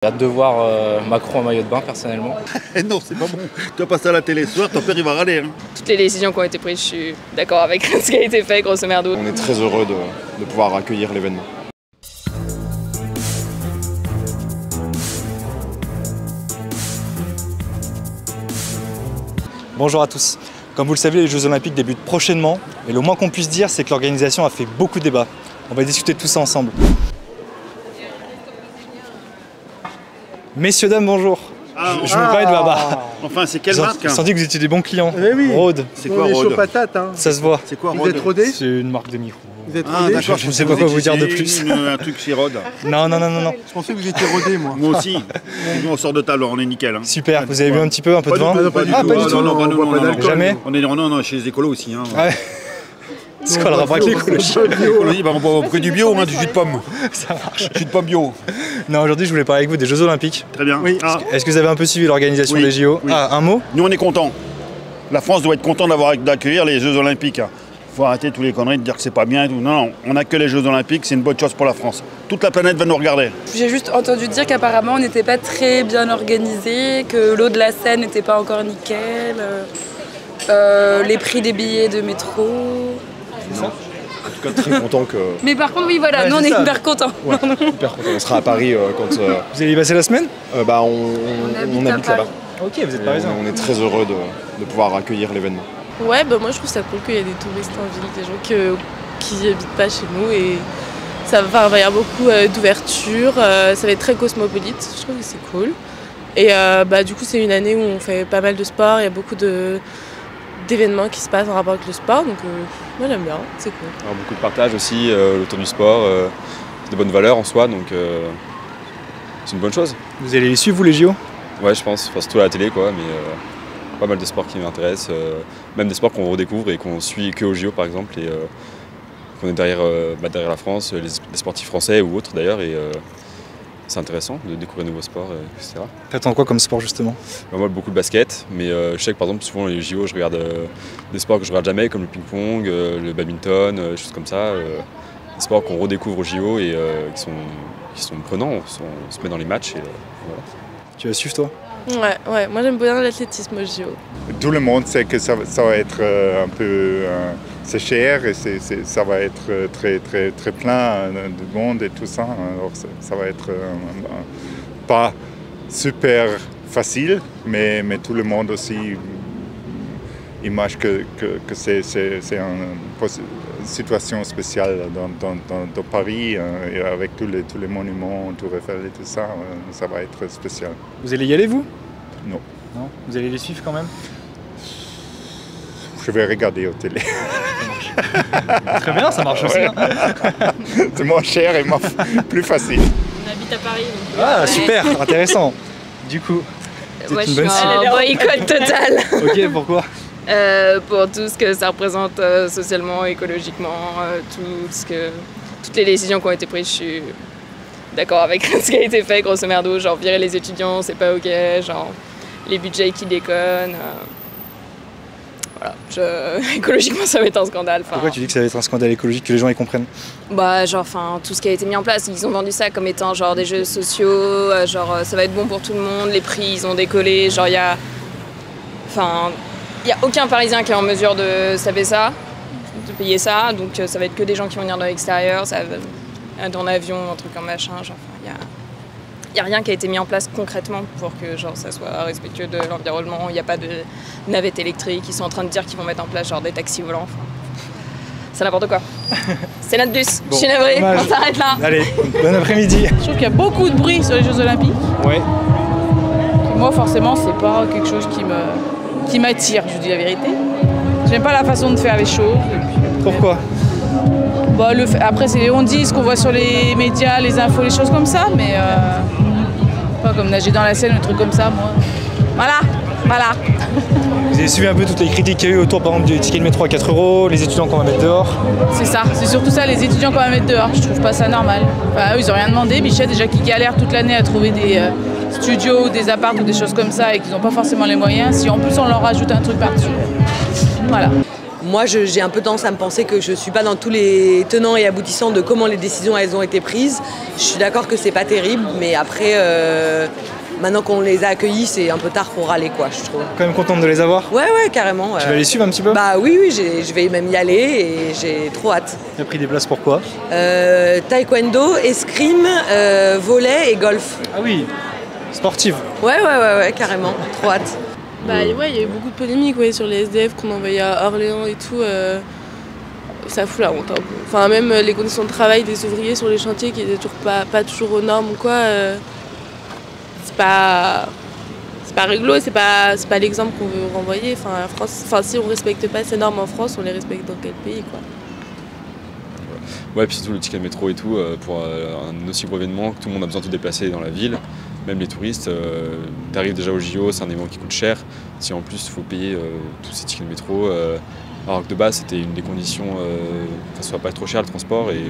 J'ai hâte de voir Macron en maillot de bain personnellement. Non, c'est pas bon. Tu vas passer à la télé ce soir, ton père il va râler. Hein. Toutes les décisions qui ont été prises, je suis d'accord avec ce qui a été fait, grosso merdo. On est très heureux de pouvoir accueillir l'événement. Bonjour à tous. Comme vous le savez, les Jeux Olympiques débutent prochainement, et le moins qu'on puisse dire, c'est que l'organisation a fait beaucoup de débats. On va discuter de tout ça ensemble. Messieurs, dames, bonjour. Je me permets de Baba. Enfin, c'est quelle marque J'ai senti que vous étiez des bons clients. Eh oui. Rode. C'est quoi Rode? Chaud patate, hein. Ça se voit. C'est quoi Vous Rode? êtes rodé? C'est une marque de micro. Vous êtes Ah rodé? d'accord, Je ne sais pas quoi vous dire de plus. Un truc chez Rode. Non. Je pensais que vous étiez rodé, moi. Moi aussi. Et nous on sort de table, on est nickel. Hein. Super, vous avez bu un petit peu, de vin? Pas du tout. Non. Jamais. On est non, chez les écolos aussi. Hein. Ouais. C'est quoi le rapport avec l'écologie? L'écologie, on boit que du bio, hein, du jus de pomme. Ça marche. Jus de pomme bio. Non, aujourd'hui je voulais parler avec vous des Jeux Olympiques. Très bien. Oui. Est-ce que vous avez un peu suivi l'organisation Oui. des JO? Oui. Ah, un mot? Nous on est contents. La France doit être contente d'accueillir les Jeux Olympiques. Faut arrêter tous les conneries de dire que c'est pas bien et tout. Non, on a que les Jeux Olympiques, c'est une bonne chose pour la France. Toute la planète va nous regarder. J'ai juste entendu dire qu'apparemment on n'était pas très bien organisé, que l'eau de la Seine n'était pas encore nickel, les prix des billets de métro. En tout cas, très content que. Mais par contre, oui, voilà, Ouais, nous on c'est est ça. hyper contents. Ouais, hyper content. On sera à Paris quand. Vous allez y passer la semaine? On habite là-bas. Ok, vous êtes Et parisien. on est très heureux de pouvoir accueillir l'événement. Ouais, bah moi je trouve ça cool qu'il y ait des touristes en ville, des gens qui n'habitent pas chez nous et ça va y avoir beaucoup d'ouverture, ça va être très cosmopolite, je trouve que c'est cool. Et du coup c'est une année où on fait pas mal de sport, il y a beaucoup d'événements qui se passent en rapport avec le sport, donc moi j'aime bien, c'est cool. Alors, beaucoup de partage aussi autour du sport, c'est de bonnes valeurs en soi, donc c'est une bonne chose. Vous allez les suivre vous les JO? Ouais, je pense, enfin, surtout à la télé quoi, mais pas mal de sports qui m'intéressent, même des sports qu'on redécouvre et qu'on suit que au JO par exemple, et qu'on est derrière la France, les sportifs français ou autres d'ailleurs, et c'est intéressant de découvrir de nouveaux sports, etc. T'attends quoi comme sport justement? Moi, beaucoup de basket, mais je sais que par exemple, souvent les JO, je regarde des sports que je regarde jamais, comme le ping-pong, le badminton, des choses comme ça. Des sports qu'on redécouvre aux JO et qui sont prenants, on se met dans les matchs. Et, voilà. Tu vas suivre toi? Ouais, moi j'aime bien l'athlétisme au JO. Tout le monde sait que ça va être un peu... c'est cher et ça va être très plein de monde et tout ça. Alors ça va être pas super facile, mais tout le monde aussi imagine que c'est une situation spéciale dans Paris, et avec tous les monuments, Tour Eiffel et tout ça, ça va être spécial. Vous allez y aller vous? Non. Non? Vous allez les suivre quand même? Je vais regarder au télé. Très bien, ça marche aussi. Ouais. Hein. C'est moins cher et plus facile. On habite à Paris. Donc, Ah super, intéressant. Du coup, c'est ouais, une bonne je cible. suis en boycott total. Ok, pourquoi? Pour tout ce que ça représente socialement, écologiquement, toutes les décisions qui ont été prises, je suis d'accord avec ce qui a été fait, grosso merdo. Genre virer les étudiants, c'est pas ok, genre les budgets qui déconnent. Voilà, écologiquement ça va être un scandale. Pourquoi tu dis que ça va être un scandale écologique, que les gens y comprennent? Bah tout ce qui a été mis en place, ils ont vendu ça comme étant genre des jeux sociaux, ça va être bon pour tout le monde, les prix ils ont décollé, genre il y a aucun Parisien qui est en mesure de saper ça, de payer ça, donc ça va être que des gens qui vont venir de l'extérieur, ça va être en avion, un truc en machin, genre il n'y a rien qui a été mis en place concrètement pour que genre, ça soit respectueux de l'environnement, il n'y a pas de navettes électriques, ils sont en train de dire qu'ils vont mettre en place genre des taxis volants, c'est n'importe quoi. C'est notre bus, Bon, je suis navrée, dommage. on s'arrête là. Allez, bon après-midi. Je trouve qu'il y a beaucoup de bruit sur les Jeux Olympiques. Ouais. Moi, forcément, c'est pas quelque chose qui m'attire, je vous dis la vérité. J'aime pas la façon de faire les choses. Pourquoi? Après, on dit ce qu'on voit sur les médias, les infos, les choses comme ça, mais pas comme nager dans la Seine, un truc comme ça, moi. Voilà. Vous avez suivi un peu toutes les critiques qu'il y a eu autour, par exemple, du ticket de métro à 4 €, les étudiants qu'on va mettre dehors? C'est ça, c'est surtout ça, les étudiants qu'on va mettre dehors. Je trouve pas ça normal. Enfin, eux, ils ont rien demandé. Michel, déjà, qui galèrent toute l'année à trouver des studios, des apparts ou des choses comme ça et qu'ils n'ont pas forcément les moyens. Si en plus on leur rajoute un truc par-dessus. Voilà. Moi, j'ai un peu tendance à me penser que je ne suis pas dans tous les tenants et aboutissants de comment les décisions elles ont été prises. Je suis d'accord que c'est pas terrible, mais après, maintenant qu'on les a accueillis, c'est un peu tard pour râler, quoi, je trouve. Quand même contente de les avoir? Ouais, carrément. Tu vas les suivre un petit peu? Bah oui, je vais même y aller et j'ai trop hâte. Tu as pris des places pour quoi? Taekwondo, escrime, volley et golf. Ah oui, sportive. Ouais, carrément, trop hâte. Bah ouais, il y a eu beaucoup de polémiques sur les SDF qu'on envoyait à Orléans et tout. Ça fout la honte un peu. Enfin, même les conditions de travail des ouvriers sur les chantiers qui étaient toujours pas toujours aux normes ou quoi. C'est pas réglo, c'est pas l'exemple qu'on veut renvoyer. Enfin, France, si on respecte pas ces normes en France, on les respecte dans quel pays, quoi. Ouais, puis surtout le ticket de métro et tout, pour un aussi gros événement, que tout le monde a besoin de se déplacer dans la ville, même les touristes. T'arrives déjà au JO, c'est un événement qui coûte cher. Si en plus il faut payer tous ces tickets de métro, alors que de base c'était une des conditions que ça soit pas trop cher le transport. Et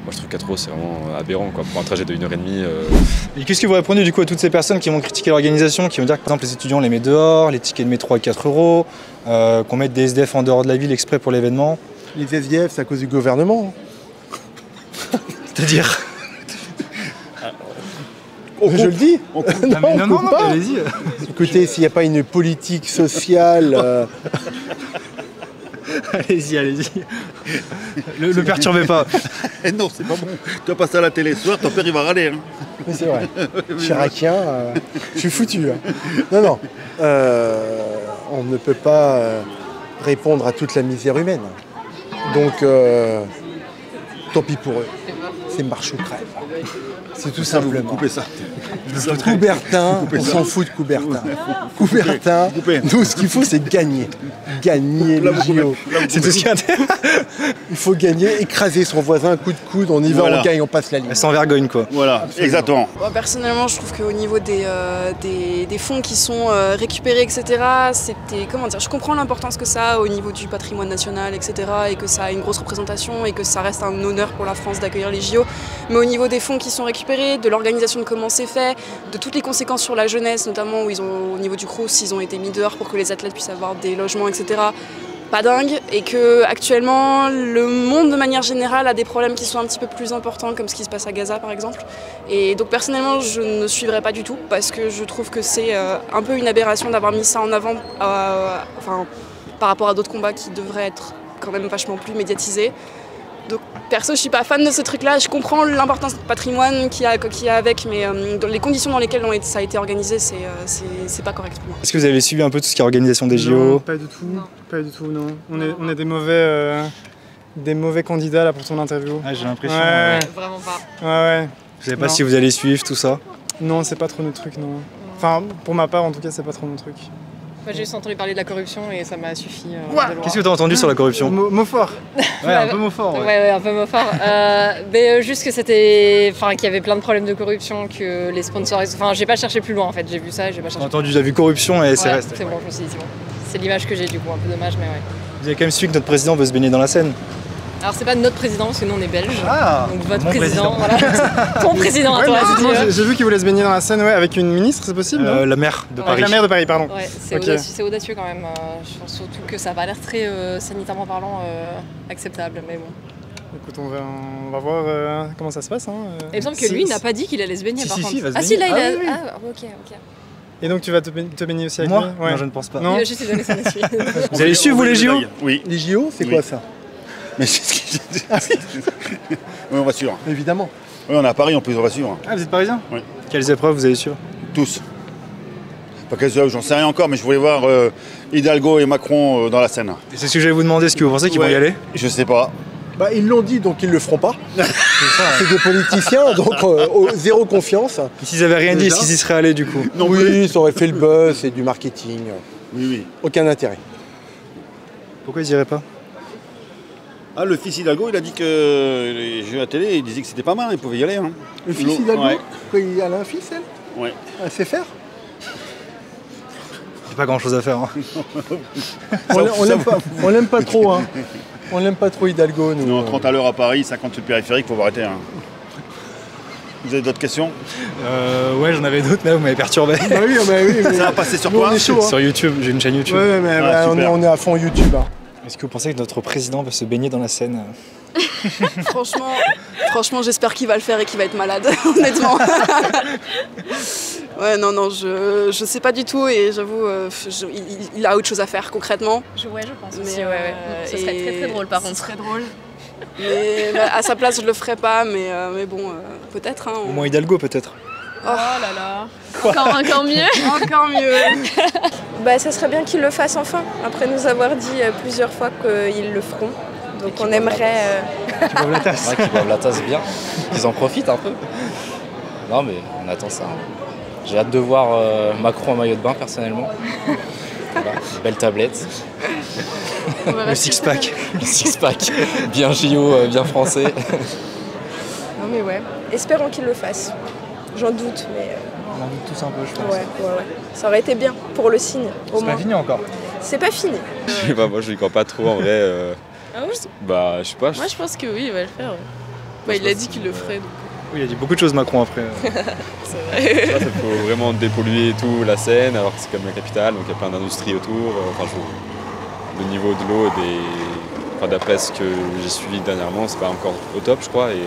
moi je trouve 4 € c'est vraiment aberrant, quoi, pour un trajet de 1h30. Et qu'est-ce que vous répondez du coup à toutes ces personnes qui vont critiquer l'organisation, qui vont dire que par exemple les étudiants on les met dehors, les tickets de métro à 4 €, qu'on mette des SDF en dehors de la ville exprès pour l'événement? Les SDF, c'est à cause du gouvernement. C'est-à-dire? Je le dis. Non, allez-y. Écoutez, s'il n'y a pas une politique sociale... Allez-y. Le perturbez pas. Non, c'est pas bon. Tu vas passer à la télé ce soir, ton père il va râler. Hein. Mais c'est vrai. Chiracien, je suis foutu. Hein. Non. On ne peut pas répondre à toute la misère humaine. Donc, tant pis pour eux. C'est marche ou crève. C'est tout simplement. Coupez ça. Coubertin, on s'en fout de Coubertin. Coubertin, nous ce qu'il faut c'est gagner. Gagner les JO. C'est tout ce qui intéresse. Il faut gagner, écraser son voisin, coup de coude, on y va, on gagne, on passe la ligne. Sans vergogne quoi. Voilà, exactement. Bon, personnellement je trouve qu'au niveau des fonds qui sont récupérés, etc., c'était, comment dire, je comprends l'importance que ça a au niveau du patrimoine national, etc., et que ça a une grosse représentation et que ça reste un honneur pour la France d'accueillir les JO. Mais au niveau des fonds qui sont récupérés, de l'organisation de comment c'est fait, de toutes les conséquences sur la jeunesse, notamment où au niveau du Crous, ils ont été mis dehors pour que les athlètes puissent avoir des logements, etc. Pas dingue, et que actuellement le monde de manière générale a des problèmes qui sont un petit peu plus importants, comme ce qui se passe à Gaza par exemple. Et donc personnellement je ne suivrai pas du tout, parce que je trouve que c'est un peu une aberration d'avoir mis ça en avant par rapport à d'autres combats qui devraient être quand même vachement plus médiatisés. Donc perso je suis pas fan de ce truc là, je comprends l'importance du patrimoine qu'il y a avec, mais dans les conditions dans lesquelles ça a été organisé, c'est pas correct pour moi. Est-ce que vous avez suivi un peu tout ce qui est organisation des JO? Non, pas du tout, pas du tout, non. On est des mauvais candidats là pour ton interview. Ah, j'ai l'impression. Ouais. Vraiment pas. Ouais. Vous savez pas si vous allez suivre tout ça? Non, c'est pas trop notre truc, non. Enfin, pour ma part en tout cas, c'est pas trop notre truc. Moi, j'ai juste entendu parler de la corruption et ça m'a suffi. Qu'est-ce que tu as entendu sur la corruption? Mot fort. Ouais, un peu mot fort. Ouais, un peu mot fort. Mais juste que qu'il y avait plein de problèmes de corruption, que les sponsors. Enfin, j'ai pas cherché plus loin en fait. J'ai vu ça et j'ai pas cherché. Entendu, j'ai vu corruption et c'est resté. C'est bon, je me suis dit c'est bon. C'est l'image que j'ai du coup, un peu dommage, mais ouais. Vous avez quand même suivi que notre président veut se baigner dans la Seine? Alors c'est pas notre président parce que nous on est belges. Ah, donc votre président, voilà. Ton président à toi. J'ai vu qu'il voulait se baigner dans la Seine, avec une ministre, c'est possible? La maire de Paris. La maire de Paris, pardon. Ouais, c'est audacieux quand même. Je pense surtout que ça a pas l'air très sanitairement parlant acceptable, mais bon. Écoute, on va voir comment ça se passe. Il me semble que lui n'a pas dit qu'il allait se baigner par contre. Il va se baigner. Ah si, là il a. Oui. Ah ok. Et donc tu vas te baigner aussi avec moi? lui? Non, je ne pense pas. Non. Il va juste donner son esprit. Vous allez suivre vous les JO? Oui. Les JO, c'est quoi ça? Mais c'est ce qui... Oui, on va suivre. Évidemment. Oui, on est à Paris en plus, on va suivre. Ah, vous êtes parisien? Oui. Quelles épreuves vous allez suivre? Tous. Pas quelles épreuves, j'en sais rien encore, mais je voulais voir Hidalgo et Macron dans la Seine. C'est ce que j'allais vous demander, est-ce que vous pensez qu'ils vont y aller? Je sais pas. Bah, ils l'ont dit, donc ils le feront pas. C'est des politiciens, donc zéro confiance. Et s'ils avaient rien dit, est-ce qu'ils y seraient allés du coup? Non, oui, ça aurait fait le buzz, c'est du marketing. Oui. Aucun intérêt. Pourquoi ils iraient pas? Ah, le fils Hidalgo, il a dit que les jeux à télé, il disait que c'était pas mal, il pouvait y aller. Hein. Le fils Hidalgo? Ouais. Quoi, elle a un fils, elle? Ouais. Elle sait faire? Il n'y a pas grand chose à faire. Hein. On l'aime pas trop, hein. On l'aime pas trop Hidalgo, nous. Non, 30 à l'heure à Paris, 50 sur le périphérique, faut arrêter. Hein. Vous avez d'autres questions? Ouais, j'en avais d'autres, mais vous m'avez perturbé. Bah oui, mais ça va passer sur quoi? On est chaud, hein. Sur YouTube, j'ai une chaîne YouTube. Ouais, mais on est à fond YouTube. Hein. Est-ce que vous pensez que notre président va se baigner dans la Seine? Franchement, j'espère qu'il va le faire et qu'il va être malade, honnêtement. Ouais, non, je sais pas du tout et j'avoue, il a autre chose à faire concrètement. Ouais, je pense Mais, aussi, ouais. Ce serait très drôle par contre. Ce serait drôle. Mais à sa place, je le ferais pas, mais bon, peut-être. Hein, Au moins Hidalgo peut-être. Oh là là. Encore mieux. Encore mieux. Ça serait bien qu'ils le fassent enfin, après nous avoir dit plusieurs fois qu'ils le feront. Donc on aimerait... Qu'ils boivent la tasse. Ouais, qu'ils boivent la tasse bien, qu'ils en profitent un peu. Non mais on attend ça. J'ai hâte de voir Macron en maillot de bain personnellement. Voilà, belle tablette. Le six-pack. Le six-pack. Bien JO, bien français. Non mais ouais, espérons qu'ils le fassent. J'en doute, mais... On en doute tous un peu, je pense. Ouais. Ça aurait été bien pour le signe, au C'est moins. pas fini encore. C'est pas fini. Je sais pas, moi je n'y crois pas trop en vrai. Ah ouais? Je sais pas. Moi je pense que oui, il va le faire. Ouais. Il a dit qu'il le ferait. Donc. Oui, il a dit beaucoup de choses Macron après. C'est vrai. Il faut vraiment dépolluer tout la Seine, alors que c'est comme la capitale, donc il y a plein d'industries autour. Le niveau de l'eau, d'après ce que j'ai suivi dernièrement, c'est pas encore au top, je crois. Et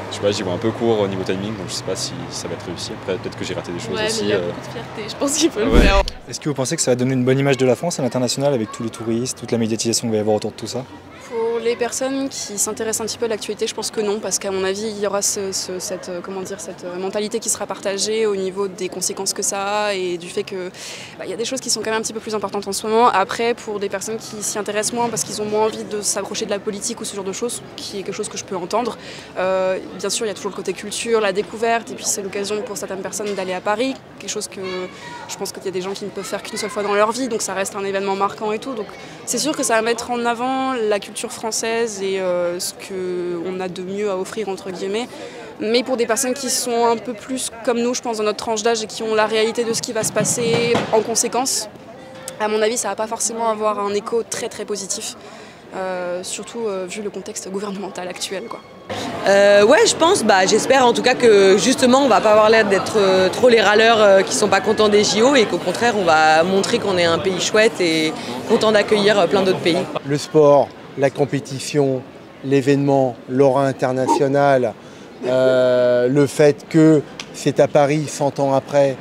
je sais pas, j'y vois un peu court au niveau timing, donc je sais pas si ça va être réussi. Après, peut-être que j'ai raté des choses aussi. Mais il y a beaucoup de fierté, je pense qu'il peut le faire. Est-ce que vous pensez que ça va donner une bonne image de la France à l'international avec tous les touristes, toute la médiatisation qu'il va y avoir autour de tout ça? Pour les personnes qui s'intéressent un petit peu à l'actualité, je pense que non, parce qu'à mon avis, il y aura cette mentalité qui sera partagée au niveau des conséquences que ça a et du fait que il y a des choses qui sont quand même un petit peu plus importantes en ce moment. Après, pour des personnes qui s'y intéressent moins parce qu'ils ont moins envie de s'approcher de la politique ou ce genre de choses, qui est quelque chose que je peux entendre, bien sûr, il y a toujours le côté culture, la découverte, et puis c'est l'occasion pour certaines personnes d'aller à Paris, quelque chose que je pense qu'il y a des gens qui ne peuvent faire qu'une seule fois dans leur vie, donc ça reste un événement marquant et tout. Donc c'est sûr que ça va mettre en avant la culture française et ce qu'on a de mieux à offrir entre guillemets. Mais pour des personnes qui sont un peu plus comme nous, je pense, dans notre tranche d'âge et qui ont la réalité de ce qui va se passer en conséquence, à mon avis, ça va pas forcément avoir un écho très très positif, surtout vu le contexte gouvernemental actuel, quoi. Ouais, je pense, j'espère en tout cas que justement on va pas avoir l'air d'être trop les râleurs qui sont pas contents des JO et qu'au contraire on va montrer qu'on est un pays chouette et content d'accueillir plein d'autres pays. Le sport, la compétition, l'événement, l'aura internationale, le fait que c'est à Paris 100 ans après,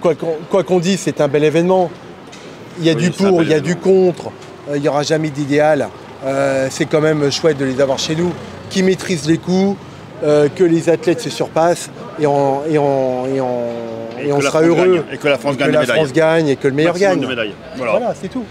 quoi qu'on dise, c'est un bel événement. Il y a du pour, il y a du contre, il n'y aura jamais d'idéal. C'est quand même chouette de les avoir chez nous, qui maîtrisent les coups, que les athlètes se surpassent et on sera heureux. Et que la France gagne et que le meilleur gagne. Voilà, C'est tout.